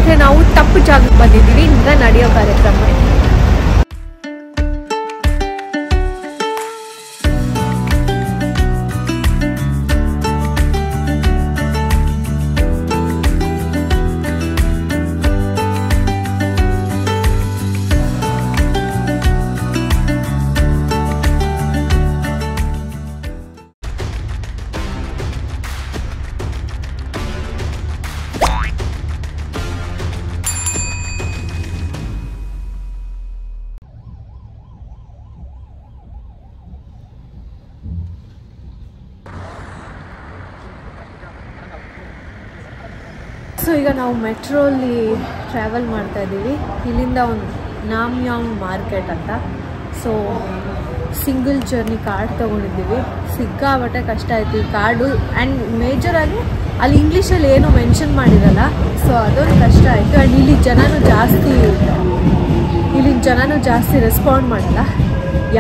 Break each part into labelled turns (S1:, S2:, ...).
S1: ಆದರೆ ನಾವು ತಪ್ಪು ಜಾಗಕ್ಕೆ ಬಂದಿದ್ದೀವಿ. ಈಗ ನಡೆಯೋ ಕಾರ್ಯಕ್ರಮ. ಸೊ ಈಗ ನಾವು ಮೆಟ್ರೋಲ್ಲಿ ಟ್ರಾವೆಲ್ ಮಾಡ್ತಾ ಇದ್ದೀವಿ. ಇಲ್ಲಿಂದ ಒಂದು ನಾಮ್ಯಾಂಗ್ ಮಾರ್ಕೆಟ್ ಅಂತ. ಸೊ ಸಿಂಗಲ್ ಜರ್ನಿ ಕಾರ್ಡ್ ತೊಗೊಂಡಿದ್ದೀವಿ. ಸಿಕ್ಕಾಬಟ್ಟೆ ಕಷ್ಟ ಆಯಿತು ಈ ಕಾರ್ಡು. ಆ್ಯಂಡ್ ಮೇಜರಾಗಿ ಅಲ್ಲಿ ಇಂಗ್ಲೀಷಲ್ಲಿ ಏನೂ ಮೆನ್ಷನ್ ಮಾಡಿರಲ್ಲ. ಸೊ ಅದೊಂದು ಕಷ್ಟ ಆಯಿತು. ಆ್ಯಂಡ್ ಇಲ್ಲಿನ ಜನನೂ ಜಾಸ್ತಿ ರೆಸ್ಪಾಂಡ್ ಮಾಡಲ್ಲ.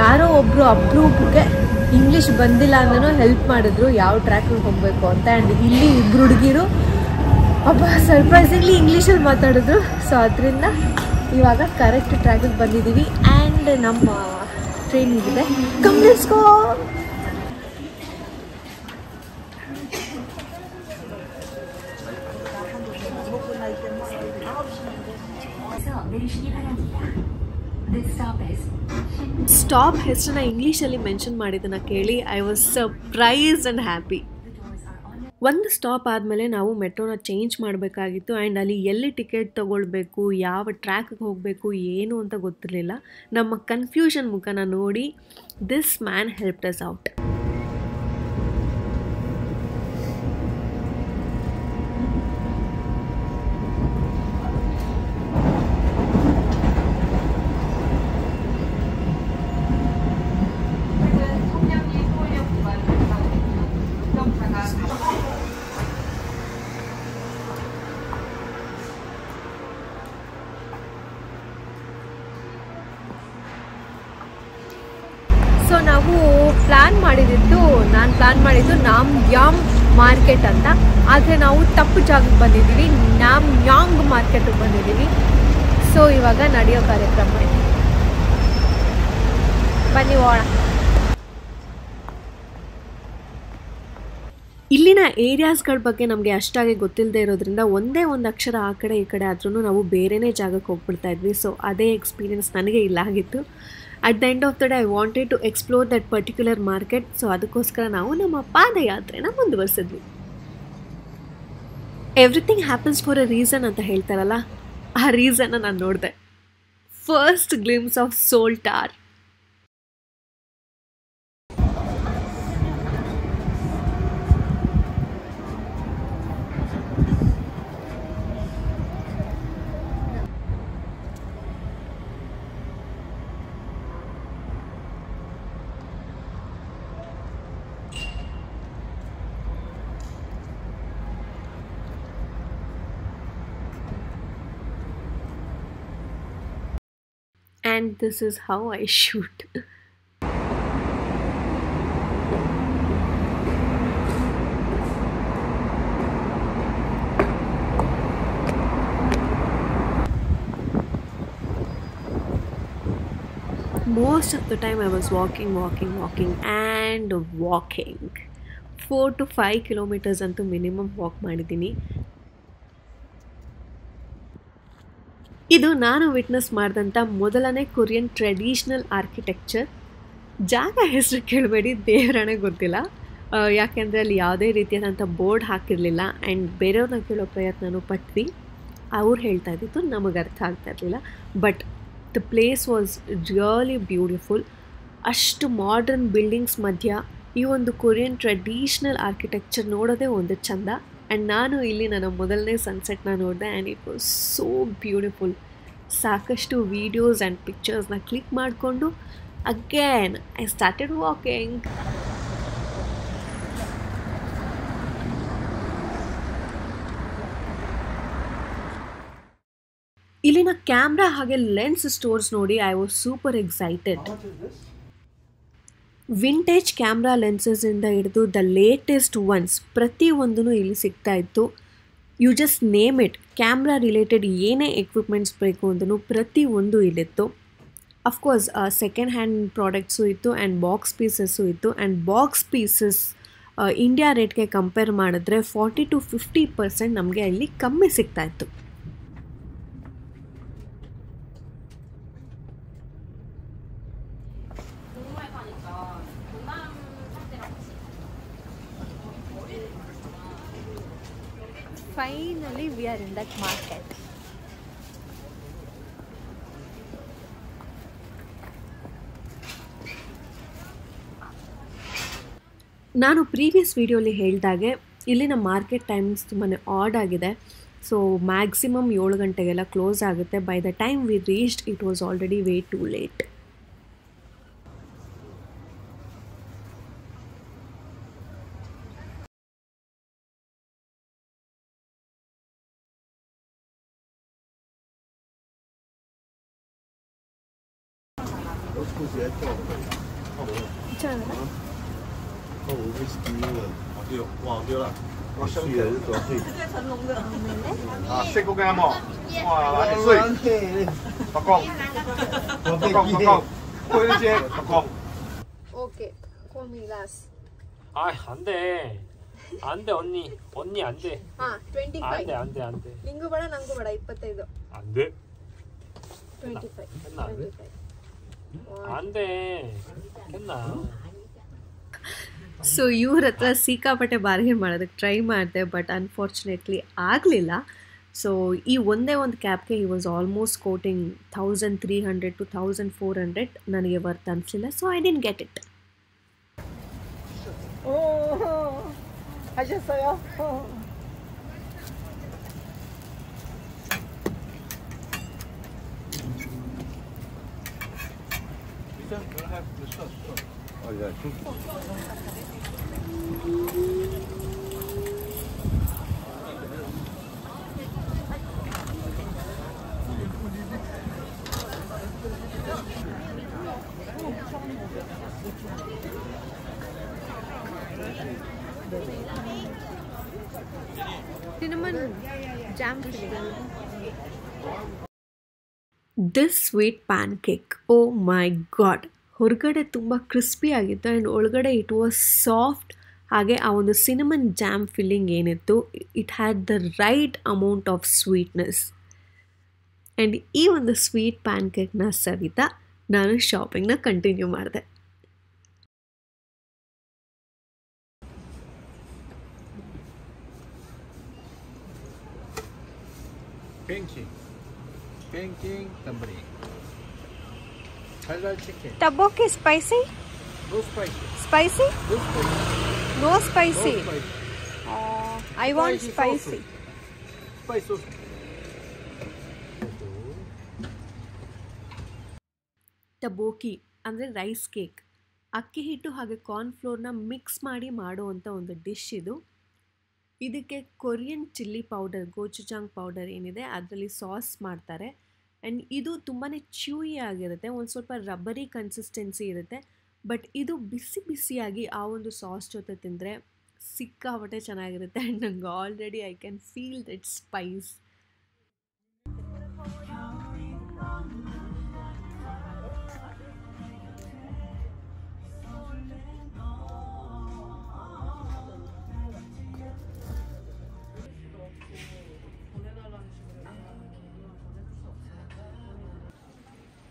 S1: ಯಾರೋ ಒಬ್ಬರು ಅಪ್ರೂಪ್ಗೆ ಇಂಗ್ಲೀಷ್ ಬಂದಿಲ್ಲ ಅಂದ್ರೂ ಹೆಲ್ಪ್ ಮಾಡಿದ್ರು ಯಾವ ಟ್ರ್ಯಾಕಿಗೆ ಹೋಗಬೇಕು ಅಂತ. ಆ್ಯಂಡ್ ಇಲ್ಲಿ ಇಬ್ಬರು ಹುಡುಗಿರು ಒಬ್ಬ ಸರ್ಪ್ರೈಸಿಂಗ್ಲಿ ಇಂಗ್ಲೀಷಲ್ಲಿ ಮಾತಾಡಿದ್ರು. ಸೊ ಅದರಿಂದ ಇವಾಗ ಕರೆಕ್ಟ್ ಟ್ರ್ಯಾಕಿಗೆ ಬಂದಿದ್ದೀವಿ. ಆ್ಯಂಡ್ ನಮ್ಮ ಟ್ರೈನ್ ಇದೆ. Come let's go. ಸ್ಟಾಪ್ ಹೆಸರನ್ನ ಇಂಗ್ಲೀಷಲ್ಲಿ ಮೆನ್ಷನ್ ಮಾಡಿದ್ದನ್ನು ಕೇಳಿ I was surprised and happy. ಒಂದು ಸ್ಟಾಪ್ ಆದಮೇಲೆ ನಾವು ಮೆಟ್ರೋನ ಚೇಂಜ್ ಮಾಡಬೇಕಾಗಿತ್ತು. ಆ್ಯಂಡ್ ಅಲ್ಲಿ ಎಲ್ಲಿ ಟಿಕೆಟ್ ತೊಗೊಳ್ಬೇಕು, ಯಾವ ಟ್ರ್ಯಾಕ್ಗೆ ಹೋಗಬೇಕು ಏನು ಅಂತ ಗೊತ್ತಿರಲಿಲ್ಲ. ನಮ್ಮ ಕನ್ಫ್ಯೂಷನ್ ಮುಖನ ನೋಡಿ this man helped us out. So ನಾವು ನಾನು ಪ್ಲ್ಯಾನ್ ಮಾಡಿದ್ದು ನಾಮ್ಯಾಂಗ್ ಮಾರ್ಕೆಟ್ ಅಂತ. ಆದರೆ ನಾವು ತಪ್ಪು ಜಾಗಕ್ಕೆ ಬಂದಿದ್ದೀವಿ. ನಾಮ್ಯಾಂಗ್ ಮಾರ್ಕೆಟಿಗೆ ಬಂದಿದ್ದೀವಿ. ಸೊ ಇವಾಗ ನಡೆಯೋ ಕಾರ್ಯಕ್ರಮ ಇದೆ. ಬನ್ನಿ ಹೋಗೋಣ. ಇಲ್ಲಿನ ಏರಿಯಾಸ್ಗಳ ಬಗ್ಗೆ ನಮಗೆ ಅಷ್ಟಾಗಿ ಗೊತ್ತಿಲ್ಲದೆ ಇರೋದ್ರಿಂದ ಒಂದೇ ಒಂದು ಅಕ್ಷರ ಆ ಕಡೆ ಈ ಕಡೆ ಆದ್ರೂ ನಾವು ಬೇರೆಯೇ ಜಾಗಕ್ಕೆ ಹೋಗ್ಬಿಡ್ತಾ ಇದ್ವಿ. ಸೊ ಅದೇ ಎಕ್ಸ್ಪೀರಿಯನ್ಸ್ ನನಗೆ ಇಲ್ಲಾಗಿತ್ತು. At the end of the day I wanted to explore that particular market. So ಅದಕ್ಕೋಸ್ಕರ ನಾವು ನಮ್ಮ ಪಾದಯಾತ್ರೆನ ಮುಂದುವರಿಸಿದ್ವಿ. Everything happens for a reason ಅಂತ ಹೇಳ್ತಾರಲ್ಲ, ಆ ರೀಸನ್ನ ನಾನು ನೋಡಿದೆ. First glimpse of Seoul tower. And this is how I shoot. Most of the time I was walking and walking. 4 to 5 kilometers ಅಂತೂ ಮಿನಿಮಮ್ ವಾಕ್ ಮಾಡಿದ್ದೀನಿ. ಇದು ನಾನು ವಿಟ್ನೆಸ್ ಮಾಡಿದಂಥ ಮೊದಲನೇ ಕೊರಿಯನ್ ಟ್ರೆಡಿಷ್ನಲ್ ಆರ್ಕಿಟೆಕ್ಚರ್. ಜಾಗ ಹೆಸರು ಕೇಳಬೇಡಿ, ದೇವರಾಣೆ ಗೊತ್ತಿಲ್ಲ. ಯಾಕೆಂದರೆ ಅಲ್ಲಿ ಯಾವುದೇ ರೀತಿಯಾದಂಥ ಬೋರ್ಡ್ ಹಾಕಿರಲಿಲ್ಲ. ಆ್ಯಂಡ್ ಬೇರೆಯವ್ರನ್ನ ಕೇಳೋ ಪ್ರಯತ್ನನೂ ಪಟ್ವಿ. ಅವ್ರು ಹೇಳ್ತಾ ಇದ್ದಿದ್ದು ನಮಗೆ ಅರ್ಥ ಆಗ್ತಾ ಇರಲಿಲ್ಲ. But the place was really beautiful. ಅಷ್ಟು ಮಾಡರ್ನ್ ಬಿಲ್ಡಿಂಗ್ಸ್ ಮಧ್ಯ ಈ ಒಂದು ಕೊರಿಯನ್ ಟ್ರೆಡಿಷ್ನಲ್ ಆರ್ಕಿಟೆಕ್ಚರ್ ನೋಡೋದೇ ಒಂದು ಚಂದ. ಆ್ಯಂಡ್ ನಾನು ಇಲ್ಲಿ ನನ್ನ ಮೊದಲನೇ ಸನ್ಸೆಟ್ನ ನೋಡಿದೆ. And it was so beautiful. ಸಾಕಷ್ಟು ವೀಡಿಯೋಸ್ ಆ್ಯಂಡ್ ಪಿಕ್ಚರ್ಸ್ನ ಕ್ಲಿಕ್ ಮಾಡಿಕೊಂಡು ಅಗೇನ್ ಐ ಸ್ಟಾರ್ಟೆಡ್ ವಾಕಿಂಗ್. ಇಲ್ಲಿನ ಕ್ಯಾಮ್ರಾ ಹಾಗೆ ಲೆನ್ಸ್ ಸ್ಟೋರ್ಸ್ ನೋಡಿ I was super excited. Vintage camera ಲೆನ್ಸಸ್ಸಿಂದ ಹಿಡಿದು ದ ಲೇಟೆಸ್ಟ್ ಒನ್ಸ್ ಪ್ರತಿಯೊಂದೂ ಇಲ್ಲಿ ಸಿಗ್ತಾ ಇತ್ತು. You just name it, camera related ಏನೇ ಎಕ್ವಿಪ್ಮೆಂಟ್ಸ್ ಬೇಕು ಅಂತಲೂ ಪ್ರತಿಯೊಂದು ಇಲ್ಲಿತ್ತು. ಅಫ್ಕೋರ್ಸ್ ಸೆಕೆಂಡ್ ಹ್ಯಾಂಡ್ ಪ್ರಾಡಕ್ಟ್ಸು ಇತ್ತು ಆ್ಯಂಡ್ ಬಾಕ್ಸ್ ಪೀಸಸ್ಸು ಇತ್ತು. ಆ್ಯಂಡ್ ಬಾಕ್ಸ್ ಪೀಸಸ್ ಇಂಡಿಯಾ ರೇಟ್ಗೆ ಕಂಪೇರ್ ಮಾಡಿದ್ರೆ 40 to 50% ನಮಗೆ ಅಲ್ಲಿ ಕಮ್ಮಿ ಸಿಗ್ತಾಯಿತ್ತು.
S2: Finally, we are in that market.
S1: ನಾನು ಪ್ರೀವಿಯಸ್ ವಿಡಿಯೋಲಿ ಹೇಳಿದಾಗೆ ಇಲ್ಲಿನ ಮಾರ್ಕೆಟ್ ಟೈಮ್ಸ್ ತುಂಬಾ ಆಡ್ ಆಗಿದೆ. ಸೊ ಮ್ಯಾಕ್ಸಿಮಮ್ 7 ಗಂಟೆಗೆಲ್ಲ ಕ್ಲೋಸ್ ಆಗುತ್ತೆ. By the time we reached it was already way too late.
S2: Okay, for me last.
S3: 안 돼. 안 돼, 언니. 언니 안 돼.
S2: 25.
S3: 안 돼.
S2: ನಿಂಗೂ ಬೇಡ ನಂಗೂ ಬೇಡ 25.
S3: 안 돼.
S2: 25.
S3: 했나? 안 돼. 했나?
S1: ಸೊ ಇವ್ರ ಹತ್ರ ಸಿಕ್ಕಾಪಟ್ಟೆ ಬಾರ್ಗೇನ್ ಮಾಡೋದಕ್ಕೆ ಟ್ರೈ ಮಾಡಿದೆ, ಬಟ್ ಅನ್ಫಾರ್ಚುನೇಟ್ಲಿ ಆಗಲಿಲ್ಲ. ಸೊ ಈ ಒಂದೇ ಒಂದು ಕ್ಯಾಬ್ಗೆ ಈ ವಾಸ್ ಆಲ್ಮೋಸ್ಟ್ ಕೋಟಿಂಗ್ 1300 to 1400. ನನಗೆ ವರ್ತ್ ಅನಿಸಲಿಲ್ಲ, so I didn't get it.
S2: 하셨어요?
S1: Cinnamon jam filling. This sweet pancake, oh my god, ಹೊರಗಡೆ ತುಂಬ ಕ್ರಿಸ್ಪಿ ಆಗಿತ್ತು ಆ್ಯಂಡ್ ಒಳಗಡೆ ಇಟ್ ವಾಸ್ ಸಾಫ್ಟ್. ಹಾಗೆ ಆ ಒಂದು ಸಿನಮನ್ ಜಾಮ್ ಫಿಲ್ಲಿಂಗ್ ಏನಿತ್ತು, it had the right amount of sweetness. And ಈ ಒಂದು ಸ್ವೀಟ್ ಪ್ಯಾನ್ಕೇಕ್ನ ಸವಿತಾ ನಾನು ಶಾಪಿಂಗ್ನ ಕಂಟಿನ್ಯೂ ಮಾಡಿದೆ.
S4: Pancake, dumpling. Halal chicken.
S2: Tteokbokki spicy?
S4: No spicy.
S2: Spicy?
S4: No spicy.
S2: No spicy.
S4: No spicy.
S2: I want
S4: Spicy
S2: spicy.
S4: Spicy sauce.
S1: ಟಬೋಕಿ ಅಂದರೆ rice cake. ಅಕ್ಕಿ ಹಿಟ್ಟು ಹಾಗೆ ಕಾರ್ನ್ಫ್ಲೋರ್ನ mix ಮಾಡಿ ಮಾಡುವಂಥ ಒಂದು ಡಿಶ್ ಇದು. ಇದಕ್ಕೆ ಕೊರಿಯನ್ ಚಿಲ್ಲಿ ಪೌಡರ್, ಗೋಚುಚಾಂಗ್ ಪೌಡರ್ ಏನಿದೆ ಅದರಲ್ಲಿ ಸಾಸ್ ಮಾಡ್ತಾರೆ. ಆ್ಯಂಡ್ ಇದು ತುಂಬಾ ಚ್ಯೂಯಿ ಆಗಿರುತ್ತೆ, ಒಂದು ಸ್ವಲ್ಪ ರಬ್ಬರಿ ಕನ್ಸಿಸ್ಟೆನ್ಸಿ ಇರುತ್ತೆ. ಬಟ್ ಇದು ಬಿಸಿ ಬಿಸಿಯಾಗಿ ಆ ಒಂದು ಸಾಸ್ ಜೊತೆ ತಿಂದರೆ ಸಿಕ್ಕಾಪಟ್ಟೆ ಚೆನ್ನಾಗಿರುತ್ತೆ. ಆ್ಯಂಡ್ ನಂಗೆ already I can feel that Spice.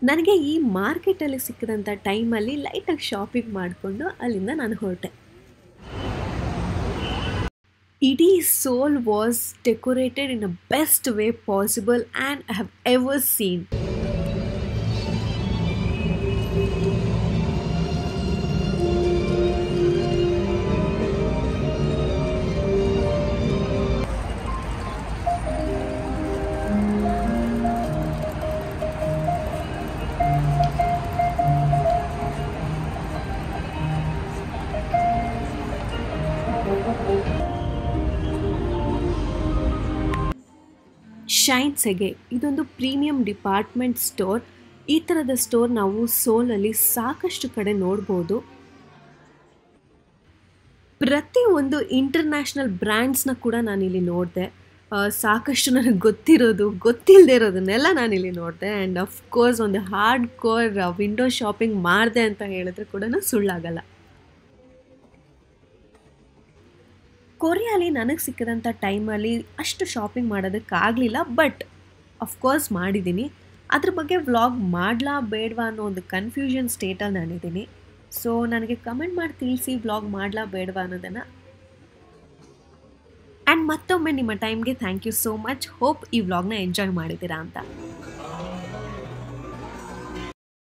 S1: ನನಗೆ ಈ ಮಾರ್ಕೆಟಲ್ಲಿ ಸಿಕ್ಕಿದಂಥ ಟೈಮಲ್ಲಿ ಲೈಟಾಗಿ ಶಾಪಿಂಗ್ ಮಾಡಿಕೊಂಡು ಅಲ್ಲಿಂದ ನಾನು ಹೊರಟೆ. ಇಡೀ Seoul was decorated in a best way possible and I have ever seen. Shinsegae ಇದೊಂದು ಪ್ರೀಮಿಯಂ ಡಿಪಾರ್ಟ್ಮೆಂಟ್ ಸ್ಟೋರ್. ಈ ಥರದ ಸ್ಟೋರ್ ನಾವು ಸೋಲಲ್ಲಿ ಸಾಕಷ್ಟು ಕಡೆ ನೋಡ್ಬೋದು. ಪ್ರತಿಯೊಂದು ಇಂಟರ್ನ್ಯಾಷನಲ್ ಬ್ರ್ಯಾಂಡ್ಸ್ನ ಕೂಡ ನಾನಿಲ್ಲಿ ನೋಡಿದೆ. ಸಾಕಷ್ಟು ನನಗೆ ಗೊತ್ತಿರೋದು ಗೊತ್ತಿಲ್ಲದೆ ಇರೋದನ್ನೆಲ್ಲ ನಾನಿಲ್ಲಿ ನೋಡಿದೆ. ಆ್ಯಂಡ್ ಅಫ್ಕೋರ್ಸ್ ಒಂದು ಹಾರ್ಡ್ ಕೋರ್ ವಿಂಡೋ ಶಾಪಿಂಗ್ ಮಾಡಿದೆ ಅಂತ ಹೇಳಿದ್ರೆ ಕೂಡ ಸುಳ್ಳಾಗಲ್ಲ. ಕೊರಿಯಾಲಿ ನನಗೆ ಸಿಕ್ಕಿದಂಥ ಟೈಮಲ್ಲಿ ಅಷ್ಟು ಶಾಪಿಂಗ್ ಮಾಡೋದಕ್ಕಾಗಲಿಲ್ಲ, ಬಟ್ ಅಫ್ಕೋರ್ಸ್ ಮಾಡಿದ್ದೀನಿ. ಅದ್ರ ಬಗ್ಗೆ ವ್ಲಾಗ್ ಮಾಡಲಾ ಬೇಡವಾ ಅನ್ನೋ ಒಂದು ಕನ್ಫ್ಯೂಷನ್ ಸ್ಟೇಟಲ್ಲಿ ನಾನಿದ್ದೀನಿ. ಸೊ ನನಗೆ ಕಮೆಂಟ್ ಮಾಡಿ ತಿಳಿಸಿ ವ್ಲಾಗ್ ಮಾಡಲಾ ಬೇಡವಾ ಅನ್ನೋದನ್ನು. ಆ್ಯಂಡ್ ಮತ್ತೊಮ್ಮೆ ನಿಮ್ಮ ಟೈಮ್ಗೆ thank you so much. Hope ಈ ವ್ಲಾಗ್ನ ಎಂಜಾಯ್ ಮಾಡಿದ್ದೀರಾ ಅಂತ.